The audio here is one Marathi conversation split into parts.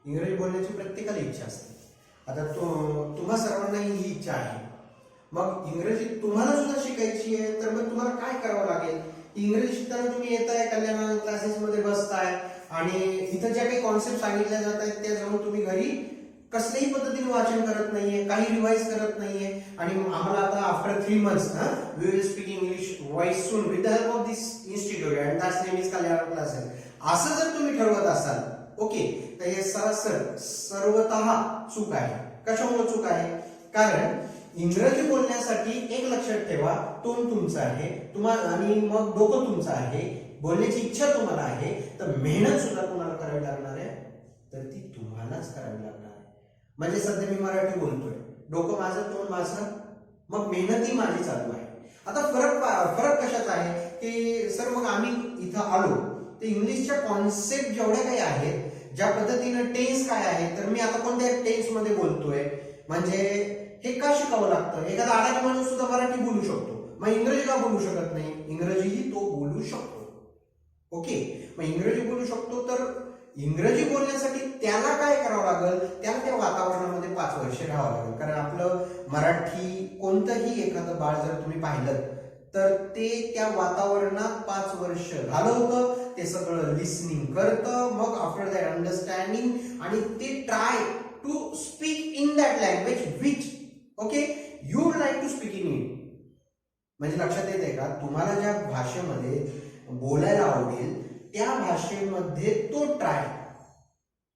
इंग्रजी बोलण्याची प्रत्येकाला इच्छा असते. आता तुम्हा सर्वांना ही इच्छा आहे. मग इंग्रजी तुम्हाला सुद्धा शिकायची आहे, तर मग तुम्हाला काय करावं लागेल? इंग्रजी शिकताना तुम्ही येताय, कल्याण क्लासेसमध्ये बसताय आणि इथं ज्या काही कॉन्सेप्ट सांगितल्या जात आहेत त्या जाऊन तुम्ही घरी कसल्याही पद्धतीने वाचन करत नाहीये, काही रिवाइज करत नाहीये आणि आम्हाला आता after 3 months we will speak English व्हाईस soon with the help of this institute and that's name is Kalyan classes, असं जर तुम्ही ठरवत असाल, ओके, तर हे सर्वतः चूक आहे. कशामुळे चूक आहे? कारण इंग्रजी बोलण्यासाठी एक लक्षात ठेवा, तोंड तुमचं आहे तुम्हाला आणि मग डोकं तुमचं आहे, बोलण्याची इच्छा तुम्हाला आहे, तर मेहनत सुद्धा तुम्हाला करावी लागणार आहे, तर ती तुम्हालाच करावी लागणार आहे. म्हणजे सध्या मी मराठी बोलतोय, डोकं माझं, तोंड माझं, मग मेहनतही माझी चालू आहे. आता फरक कशाचा आहे की सर मग आम्ही इथं आलो तर इंग्लिशच्या कॉन्सेप्ट जेवढ्या काही आहेत, ज्या पद्धतीनं टेन्स काय आहे, तर मी आता कोणत्या टेन्स मध्ये बोलतोय, म्हणजे हे का शिकावं लागतं? एखादा अडाणी माणूस सुद्धा मराठी बोलू शकतो, मग इंग्रजी का बोलू शकत नाही? इंग्रजीही तो बोलू शकतो. ओके, मग इंग्रजी बोलू शकतो, तर इंग्रजी बोलण्यासाठी त्याला काय करावं लागेल? त्याला त्या वातावरणामध्ये 5 वर्ष राहावं लागेल. कारण आपलं मराठी कोणतंही एखादं बाळ जर तुम्ही पाहिलं तर ते त्या वातावरणात 5 वर्ष घालवतं, ते सगळं लिसनिंग करतं, मग आफ्टर दॅट अंडरस्टँडिंग, आणि ते try to speak in that language which okay you would like to speak in it. म्हणजे लक्षात येते का, तुम्हाला ज्या भाषेमध्ये बोलायला आवडेल त्या भाषेमध्ये तो ट्राय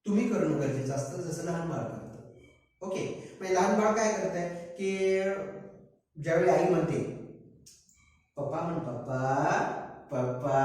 तुम्ही करणं गरजेचं असतं, जसं लहान बाळ करतं. ओके, म्हणजे लहान बाळ काय करतंय की ज्यावेळी आई म्हणते पप्पा म्हण, पप्पा पप्पा,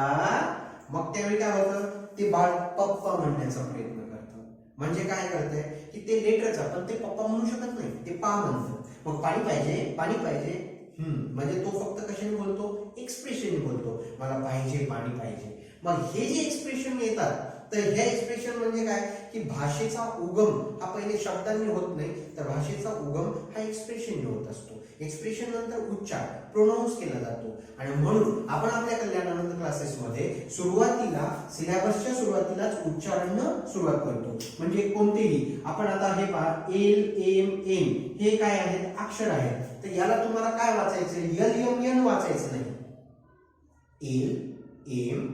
मग त्यावेळी काय होतं, ते बाळ पप्पा म्हणण्याचा प्रयत्न करतं. म्हणजे काय करतंय की ते लेटरच, पण ते पप्पा म्हणू शकत नाही, ते पा म्हणतं. मग पाणी पाहिजे, पाणी पाहिजे, म्हणजे तो फक्त कशाने बोलतो? एक्सप्रेशनने बोलतो, मला पाहिजे, पाणी पाहिजे. मग हे जे एक्सप्रेशन येतात, तर ह्या एक्सप्रेशन म्हणजे काय की भाषेचा उगम हा पहिले शब्दांनी होत नाही, तर भाषेचा उगम हा एक्सप्रेशनने होत असतो. एक्सप्रेशन नंतर उच्चार, प्रोनाऊन्स केला जातो. आणि म्हणून आपण आपल्या कल्याणानंद क्लासेसमध्ये सुरुवातीला सिलेबसच्या सुरुवातीलाच उच्चारानं सुरुवात करतो. म्हणजे कोणतेही आपण आता हे पहा, एल एम एन हे काय आहेत? अक्षर आहेत. तर याला तुम्हाला काय वाचायचं? यल यम यन वाचायचं नाही, एल एम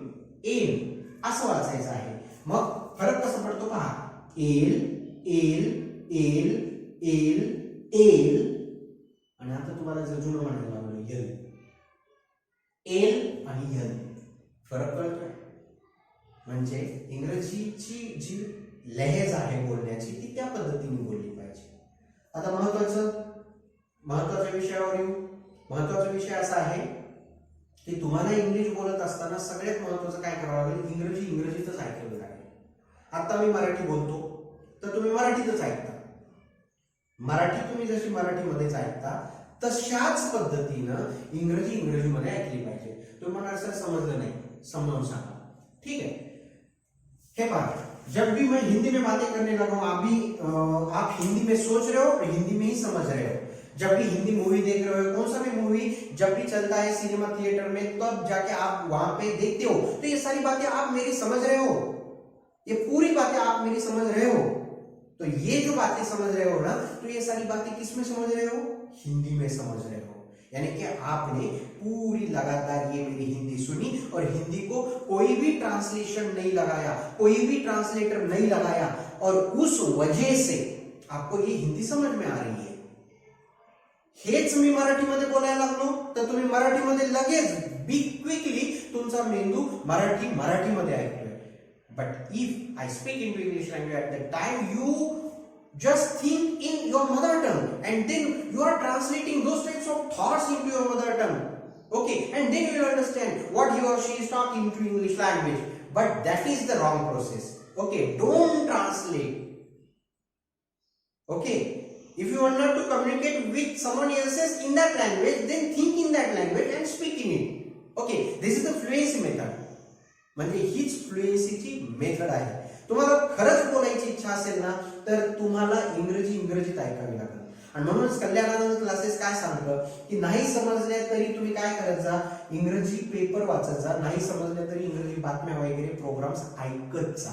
एन असं वाचायचं आहे. मग फरक कसा पडतो पहा, L L L L L, आणि आता तुम्हाला जर जुनं म्हणायला लागलं यल, एल आणि यल, फरक कळतोय? म्हणजे इंग्रजीची जी लहेज आहे बोलण्याची ती त्या पद्धतीने बोलली पाहिजे. आता महत्वाच्या विषयावर येऊ. महत्वाचा विषय असा आहे की तुम्हाला इंग्लिश बोलत असताना सगळ्यात महत्वाचं काय करावं लागेल? इंग्रजीतच ऐकावं लागेल. आता मी मराठी बोलतो तर तुम्ही मराठीतच ऐकता, मराठी तुम्ही जशी मराठीमध्येच ऐकता तशाच पद्धतीनं इंग्रजीमध्ये ऐकली पाहिजे. तुम्ही म्हणाल सर समजलं नाही, समजावून सांगा. ठीक है, हे पहा, जब भी मैं हिंदी में बातें करने लगा हूं, आप हिंदी में सोच रहे हो और हिंदी में ही समझ रहे हो. जब भी हिंदी मूवी देख रहे हो, कौन सा भी मूवी जब भी चलता है सिनेमा थिएटर में, तब जाके आप वहां पे देखते हो, तो ये सारी बातें आप मेरी समझ रहे हो, ये पूरी बातें आप मेरी समझ रहे हो. तो ये जो बातें समझ रहे हो ना, तो ये सारी बातें किस में समझ रहे हो? हिंदी में समझ रहे हो. यानी कि आपने पूरी लगातार ये मेरी हिंदी सुनी और हिंदी को कोई भी ट्रांसलेशन नहीं लगाया, कोई भी ट्रांसलेटर नहीं लगाया, और उस वजह से आपको ये हिंदी समझ में आ रही है. हेच मी मराठीमध्ये बोलायला लागलो तर तुम्ही मराठीमध्ये लगेच क्विकली तुमचा मेंदू मराठीमध्ये ऐकतोय. But if I speak in English language at the time you just think in your mother tongue and then you are translating those types of thoughts into your mother tongue. Okay, and then you will understand what he or she is talking to English language. But that is the wrong process. Okay, don't translate. Okay, if you want not to communicate with someone else's in that language, then think in that language and speak in it. Okay, this is the fluency method. म्हणजे हीच फ्लुएन्सीची मेथड आहे. तुम्हाला खरंच बोलायची इच्छा असेल ना, तर तुम्हाला इंग्रजीत ऐकावी लागेल. आणि म्हणूनच कल्याणानंद क्लासेस काय सांगतं की नाही समजले तरी तुम्ही काय करत जा, इंग्रजी पेपर वाचत जा, नाही समजले तरी इंग्रजी बातम्या वगैरे प्रोग्राम्स ऐकत जा.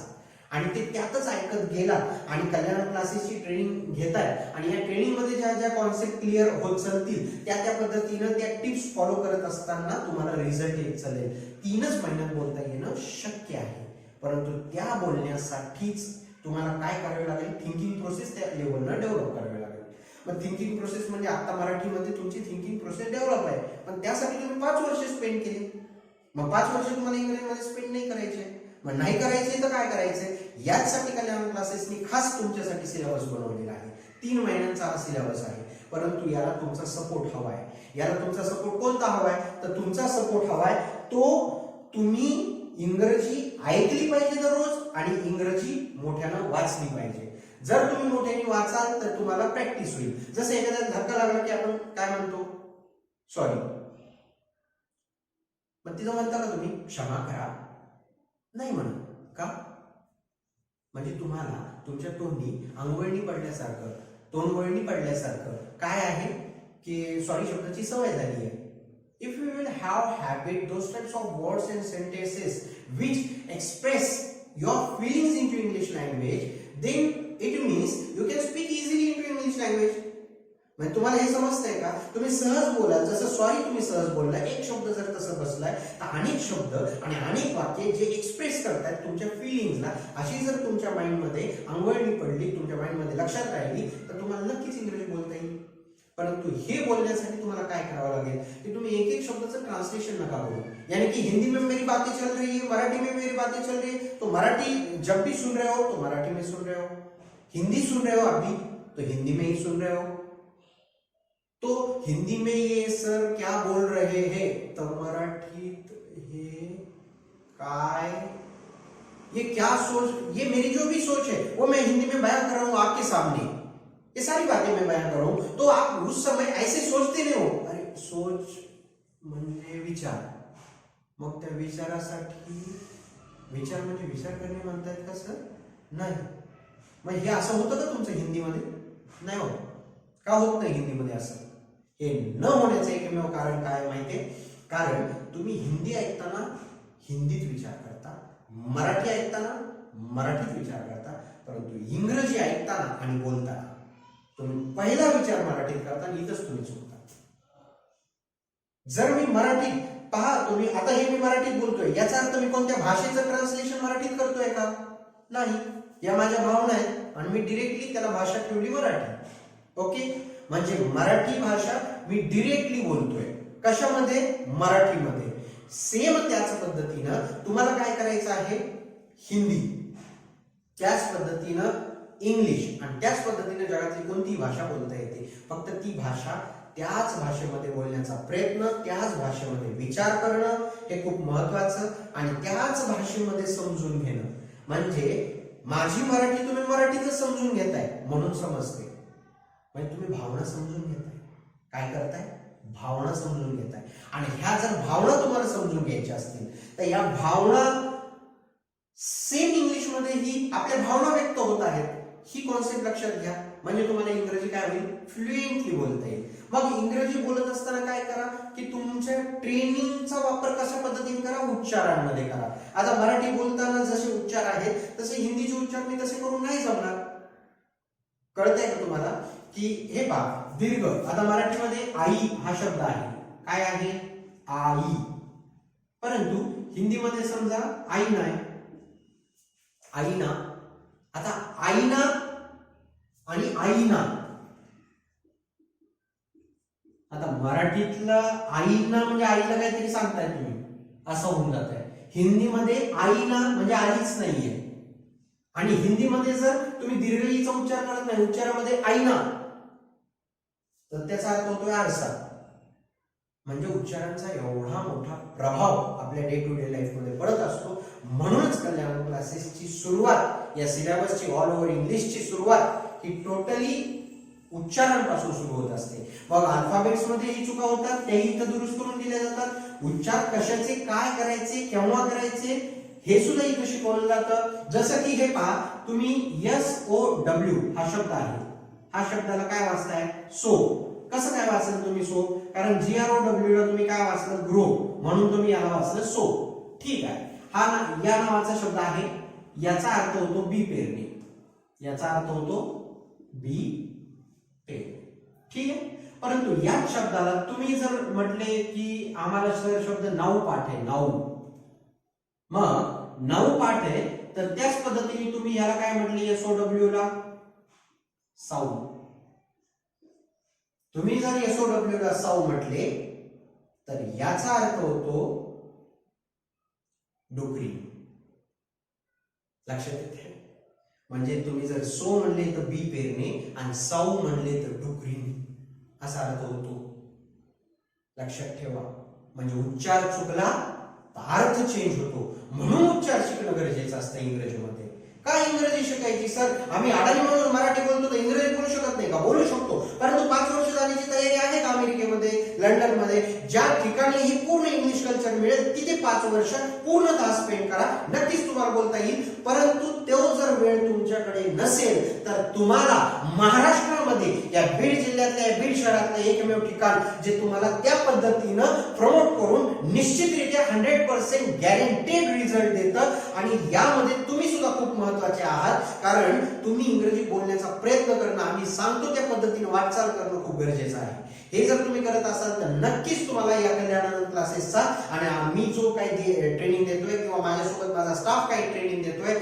आणि ते त्यातच ऐकत गेलात आणि कल्याण क्लासेसची ट्रेनिंग घेताय आणि या ट्रेनिंग मध्ये ज्या ज्या कॉन्सेप्ट क्लिअर होत चालतील त्या त्या पद्धतीनं त्या टिप्स फॉलो करत असताना तुम्हाला रिझल्ट येत चालेल. 3च महिन्यात बोलता येणं शक्य आहे, परंतु त्या बोलण्यासाठीच तुम्हाला काय करावे लागेल, थिंकिंग प्रोसेस त्या लेवलनं डेव्हलप करावी लागेल. मग थिंकिंग प्रोसेस म्हणजे आता मराठीमध्ये तुमची थिंकिंग प्रोसेस डेव्हलप आहे, पण त्यासाठी तुम्ही 5 वर्ष स्पेंड केली. मग 5 वर्ष तुम्हाला इंग्रजीमध्ये स्पेंड नाही करायचे. मग नाही करायचे तर काय करायचंय, याचसाठी कल्याण क्लासेसनी खास तुमच्यासाठी सिलेबस बनवलेला आहे. 3 महिन्यांचा हा सिलेबस आहे, परंतु याला तुमचा सपोर्ट हवा आहे. याला तुमचा सपोर्ट कोणता हवाय, तर तुमचा सपोर्ट हवाय तो तुम्ही इंग्रजी ऐकली पाहिजे दररोज आणि इंग्रजी मोठ्यानं वाचली पाहिजे. जर तुम्ही मोठ्याने वाचाल तर तुम्हाला प्रॅक्टिस होईल. जसं एखाद्याला धक्का लागला की आपण काय म्हणतो, सॉरी. मग तिथं म्हणता का तुम्ही क्षमा करा, नाही म्हणत का, म्हणजे तुम्हाला तुमच्या तोंडी अंगवळणी पडल्यासारखं, तोंडवळणी पडल्यासारखं काय आहे की सॉरी शब्दाची सवय झाली आहे. If you will have habit those types of words and sentences which express your feelings into English language, then it means you can speak easily into English language. म्हणजे तुम्हाला हे समजतंय का, तुम्ही सहज बोलाल. जसं सॉरी तुम्ही सहज बोलला, एक शब्द जर तसं बसलाय तर अनेक शब्द आणि अनेक वाक्य जे एक्सप्रेस करतात तुमच्या फिलिंग्सला, अशी जर तुमच्या माइंडमध्ये अंगवळणी पडली, तुमच्या माइंडमध्ये लक्षात राहिली तर तुम्हाला नक्कीच इंग्रजी बोलता येईल. परंतु हे बोलण्यासाठी तुम्हाला काय करावं लागेल की तुम्ही एक एक शब्दाचं ट्रांसलेशन नका करू. यानी कि हिंदी में मेरी बातें चल रही है, मराठी में मेरी बातें चल रही है, तो मराठी जब भी सुन रहे हो तो मराठी में सुन रहे हो, हिंदी सुन रहे हो अभी तो हिंदी में ही सुन रहे हो. तो हिंदी में ये सर क्या बोल रहे हैं, तो मराठीत हे काय, ये क्या सोच, ये मेरी जो भी सोच है वो मैं हिंदी में बयां कर रहा हूं आपके सामने. ये सारी बातें मैं बयान कर रहा हूं, तो आप उस समय ऐसे सोचते नहीं हो. अरे सोच म्हणजे विचार, मग त्या विचारासाठी विचार म्हणजे विचार करणे म्हणतात का सर, नाही. मग हे असं होतं का तुमचं हिंदीमध्ये, नाही होत. का होत नाही हिंदीमध्ये असं, हे न होण्याचं एकमेव कारण काय माहितीये, कारण तुम्ही हिंदी ऐकताना हिंदीत विचार करता, मराठी ऐकताना मराठीत विचार करता, परंतु इंग्रजी ऐकताना आणि बोलताना तुम्ही पहिला विचार मराठीत करता आणि इथंच तुम्ही चुकता. जर मी मराठीत पहा, तुम्ही आता हे मी मराठीत बोलतोय याचा अर्थ मी कोणत्या भाषेचं ट्रान्सलेशन मराठीत करतोय का, नाही. या माझ्या भावना आहेत आणि मी डिरेक्टली त्याला भाषा ठेवली मराठी. ओके, म्हणजे मराठी भाषा मी डिरेक्टली बोलतोय कशामध्ये, मराठीमध्ये. सेम त्याच पद्धतीनं तुम्हाला काय करायचं आहे, हिंदी, त्याच पद्धतीनं इंग्लिश आणि त्याच पद्धतीने जगातली कोणतीही भाषा बोलता येते. फक्त ती भाषा त्याच भाषेमध्ये बोलण्याचा प्रयत्न, त्याच भाषेमध्ये विचार करणं हे खूप महत्वाचं आणि त्याच भाषेमध्ये समजून घेणं. म्हणजे माझी मराठी तुम्ही मराठीतच समजून घेताय म्हणून समजते, म्हणजे तुम्ही भावना समजून घेताय. काय करताय, भावना समजून घेताय. आणि ह्या जर भावना तुम्हाला समजून घ्यायच्या असतील तर या भावना सेम इंग्लिश मध्ये ही आपल्या भावना व्यक्त होत आहेत, ही कॉन्सेप्ट लक्षात घ्या. म्हणजे तुम्हाला इंग्रजी काय होईल, फ्लुएंटली बोलता येईल. मग इंग्रजी बोलत असताना काय करा की तुमच्या ट्रेनिंगचा वापर कशा पद्धतीने करा, उच्चारांमध्ये करा. आता मराठी बोलताना जसे उच्चार आहेत तसे हिंदीचे उच्चार मी तसे करून नाही जमणार. कळतंय का तुम्हाला की हे पहा, दीर्घ, आता मराठीमध्ये आई हा शब्द आहे, काय आहे, आई. परंतु हिंदीमध्ये समजा आई नाही, आईना. आता आईना आणि आईना, आता मराठीतला आईना म्हणजे आईला काहीतरी सांगताय तुम्ही, असं होऊन जात आहे. हिंदीमध्ये आईना म्हणजे आईच नाहीये. आणि हिंदीमध्ये जर तुम्ही दीर्घ ईचा उच्चार करत नाही, उच्चारामध्ये आईना, तर त्याचा अर्थ होतोय आरसा. म्हणजे उच्चारांचा एवढा मोठा प्रभाव आपल्या डे टू डे लाईफ मध्ये पडत असतो. म्हणूनच कल्याण क्लासेसची सुरुवात, या सिलेबसची ऑल ओव्हर इंग्लिशची सुरुवात ही टोटली उच्चारांपासून सुरू होत असते. मग अल्फाबेट्स मध्ये ही चुका होतात, तेही इथं दुरुस्त करून दिल्या जातात. उच्चार कशाचे, काय करायचे, केव्हा करायचे हे सुद्धा इथं शिकवलं जातं. जसं की हे पहा, तुम्ही SOW हा शब्द आहे, हा शब्दाला काय वाचताय, सो. कसं काय वाचलं तुम्ही सो, कारण GROW ला तुम्ही काय वाचलं, ग्रो, म्हणून तुम्ही याला वाचलं सो. ठीक आहे, हा या नावाचा शब्द आहे याचा अर्थ होतो बी पेरणे, याचा अर्थ होतो बी पेरणे. ठीक आहे. परंतु याच शब्दाला तुम्ही जर म्हटले की आम्हाला सर शब्द नाऊ पाठ आहे, नाऊ, मग नाऊ पाठ आहे तर त्याच पद्धतीने तुम्ही याला काय म्हटले, SOW ला साऊ. तुम्ही जर SOW ला साऊ म्हटले तर याचा अर्थ होतो डुकरी. लक्षात येते. म्हणजे तुम्ही जर सो म्हणले तर बी पेरणे आणि साऊ म्हणले तर डुकरी असा अर्थ होतो. लक्षात ठेवा. म्हणजे उच्चार चुकला तर अर्थ चेंज होतो. म्हणून उच्चार शिकणं गरजेचं असतं इंग्रजीमध्ये. काय इंग्रजी शिकायची सर, आम्ही अडाणी म्हणून मराठी बोलतो तर इंग्रजी बोलू शकत नाही का? बोलू शकतो. परंतु 5 वर्ष जाण्याची तयारी आहे का अमेरिकेमध्ये, लंडनमध्ये, ज्या ठिकाणी ही पूर्ण इंग्लिश कल्चर मिळेल तिथे 5 वर्ष पूर्णतः स्पेंड करा, नक्कीच तुम्हाला बोलता येईल. परंतु तो जर वेळ तुमच्याकडे नसेल तर तुम्हाला महाराष्ट्रामध्ये या बीड जिल्ह्यातल्या, या बीड शहरातलं एकमेव ठिकाण जे तुम्हाला त्या पद्धतीनं प्रमोट करून निश्चितरित्या 100% गॅरंटेड रिझल्ट देतं. आणि यामध्ये तुम्ही सुद्धा खूप महत्वाचे आहात, कारण तुम्ही इंग्रजी बोलण्याचा प्रयत्न करणं, आम्ही सांगतो त्या पद्धतीने वाटचाल करणं खूप गरजेचं आहे. हे जर तुम्ही करत असाल तर नक्कीच तुम्हाला या कल्याणानंद क्लासेसचा आणि आम्ही जो काही ट्रेनिंग देतोय किंवा माझ्यासोबत माझा स्टाफ काही ट्रेनिंग देतोय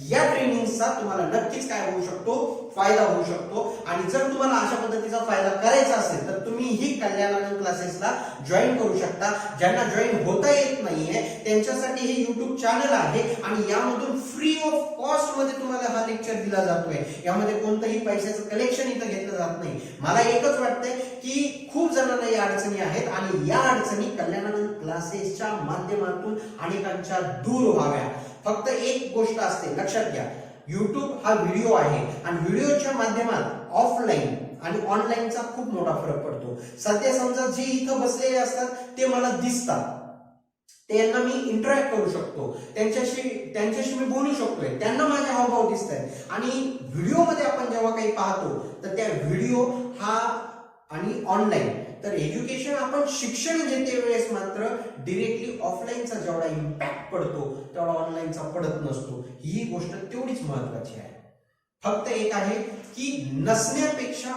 या ट्रेनिंगचा तुम्हाला नक्कीच काय होऊ शकतो, फायदा होऊ शकतो. आणि जर तुम्हाला अशा पद्धतीचा फायदा करायचा असेल तर तुम्ही ही कल्याणानंद क्लासेसला जॉईन करू शकता. ज्यांना जॉईन होता येत नाहीये त्यांच्यासाठी हे YouTube चॅनल आहे आणि यामधून फ्री ऑफ कॉस्ट मध्ये तुम्हाला हा लेक्चर दिला जातोय. यामध्ये कोणतंही पैशाचं कलेक्शन इथं घेतलं जात नाही. मला एकच वाटतंय की खूप जणांना या अडचणी आहेत आणि या अडचणी कल्याणानंद क्लासेसच्या माध्यमातून अनेकांच्या दूर व्हाव्या. फक्त एक गोष्ट असते, लक्षात घ्या, YouTube हा व्हिडिओ आहे आणि व्हिडिओच्या माध्यमात ऑफलाईन आणि ऑनलाईनचा खूप मोठा फरक पडतो. सध्या समजा जे इथं बसलेले असतात ते मला दिसतात, त्यांना मी इंटरॅक्ट करू शकतो, त्यांच्याशी मी बोलू शकतोय, त्यांना माझे हावभाव दिसत आहेत. आणि व्हिडिओमध्ये आपण जेव्हा काही पाहतो तर त्या व्हिडिओ हा आणि ऑनलाईन तर एज्युकेशन आपण शिक्षण घेते वेळेस मात्र डिरेक्टली ऑफलाईनचा जेवढा इम्पॅक्ट पडतो तेवढा ऑनलाईनचा पडत नसतो. ही गोष्ट तेवढीच महत्वाची आहे. फक्त एक आहे की नसण्यापेक्षा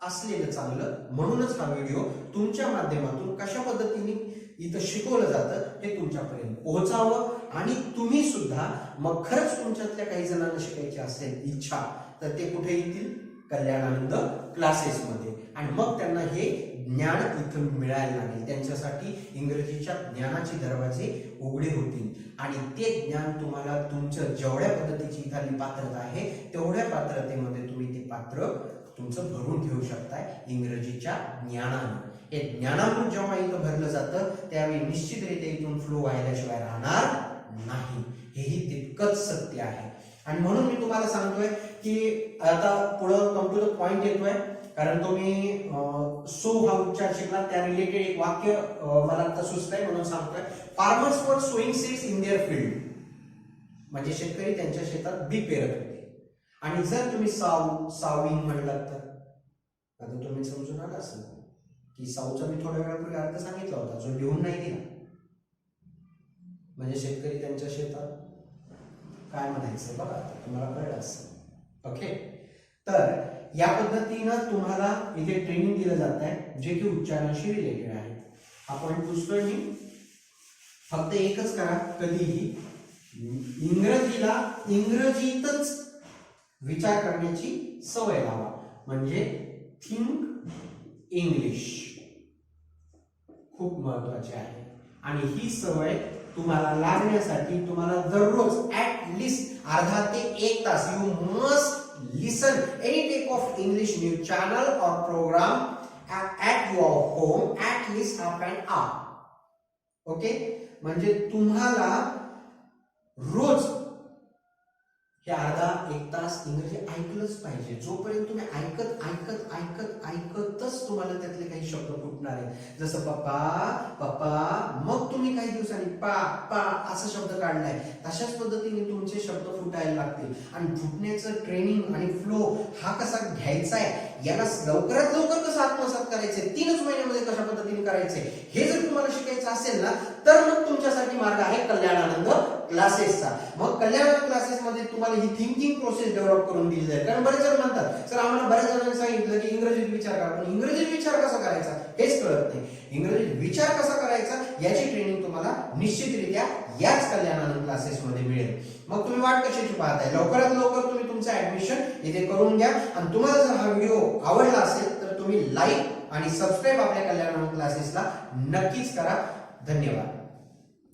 असलेलं चांगलं. म्हणूनच हा व्हिडिओ तुमच्या माध्यमातून कशा पद्धतीने इथं शिकवलं जातं हे तुमच्यापर्यंत पोहोचावं आणि तुम्ही सुद्धा मग खरंच तुमच्यातल्या काही जणांना शिकायची असेल इच्छा तर ते कुठे येतील, कल्याणानंद क्लासेसमध्ये. आणि मग त्यांना हे ज्ञान इथं मिळायला लागेल. त्यांच्यासाठी इंग्रजीच्या ज्ञानाचे दरवाजे उघडे होतील आणि ते ज्ञान तुम्हाला तुमचं जेवढ्या पद्धतीची इथली पात्रता आहे तेवढ्या पात्रतेमध्ये तुम्ही ते पात्र तुमचं भरून ठेवू शकताय इंग्रजीच्या ज्ञानानं. हे ज्ञानामृत जेव्हा इथं भरलं जातं त्यावेळी निश्चितरित्या इथून फ्लो व्हायल्याशिवाय राहणार नाही. हेही तितकंच सत्य आहे. आणि म्हणून मी तुम्हाला सांगतोय की आता पुढं कम टू द पॉइंट येतोय, कारण तुम्ही सो हा उच्चार शिकला त्या रिलेटेड एक वाक्य मला आता सुचतंय म्हणून सांगतोय. फार्मर्स वर sowing seeds in their field, म्हणजे शेतकरी त्यांच्या शेतात बी पेरत होते. आणि जर तुम्ही साविंग म्हणलात तर आता तुम्ही समजून आला असेल की साऊचा मी थोड्या वेळापूर्वी अर्थ सांगितला होता जो लिहून नाही दिला. म्हणजे शेतकरी त्यांच्या शेतात काय म्हणायचं बघा, तुम्हाला कळलं असेल. ओके, तर या पद्धतीनं तुम्हाला इथे ट्रेनिंग दिलं जात आहे जे की उच्चारणाशी रिलेटेड आहे. आपण पुसतोय मी, फक्त एकच करा, कधीही इंग्रजीला इंग्रजीतच विचार करण्याची सवय लावा. म्हणजे थिंक इंग्लिश खूप महत्वाची आहे. आणि ही सवय तुम्हाला लागण्यासाठी तुम्हाला दररोज ऍट लिस्ट अर्धा ते 1 तास you must listen any type of English news channel or program at your home at least half an hour. Okay, म्हणजे तुम्हाला रोज हे अर्धा 1 तास इंग्रजी ऐकलंच पाहिजे. जोपर्यंत तुम्ही ऐकत ऐकत ऐकत ऐकतच तुम्हाला त्यातले काही शब्द फुटणार आहेत. जसं पप्पा पप्पा, मग तुम्ही काही दिवसांनी पा पा असा शब्द काढलाय, तशाच पद्धतीने तुमचे शब्द फुटायला लागतील. आणि फुटण्याचं ट्रेनिंग आणि फ्लो हा कसा घ्यायचा आहे, याला लवकरात लवकर कसं आत्मसात करायचंय, 3च महिन्यामध्ये कशा पद्धतीने करायचंय हे जर तुम्हाला शिकायचं असेल ना तर मग तुमच्यासाठी मार्ग आहे कल्याणानंद क्लासेसचा. मग कल्याण क्लासेसमध्ये तुम्हाला ही थिंकिंग प्रोसेस डेव्हलप करून दिली जाईल. कारण बरेच जण म्हणतात सर आम्हाला बऱ्याच जणांनी सांगितलं की इंग्रजीत विचार करा, पण इंग्रजीत विचार कसा करायचा हेच कळत नाही. इंग्रजीत विचार कसा करायचा याची ट्रेनिंग तुम्हाला निश्चितरित्या याच कल्याण क्लासेसमध्ये मिळेल. मग तुम्ही वाट कशाची पाहताय, लवकरात लवकर तुम्ही तुमचं ऍडमिशन इथे करून घ्या. आणि तुम्हाला जर हा व्हिडिओ आवडला असेल तर तुम्ही लाईक आणि सबस्क्राईब आपल्या कल्याण क्लासेसला नक्कीच करा. धन्यवाद.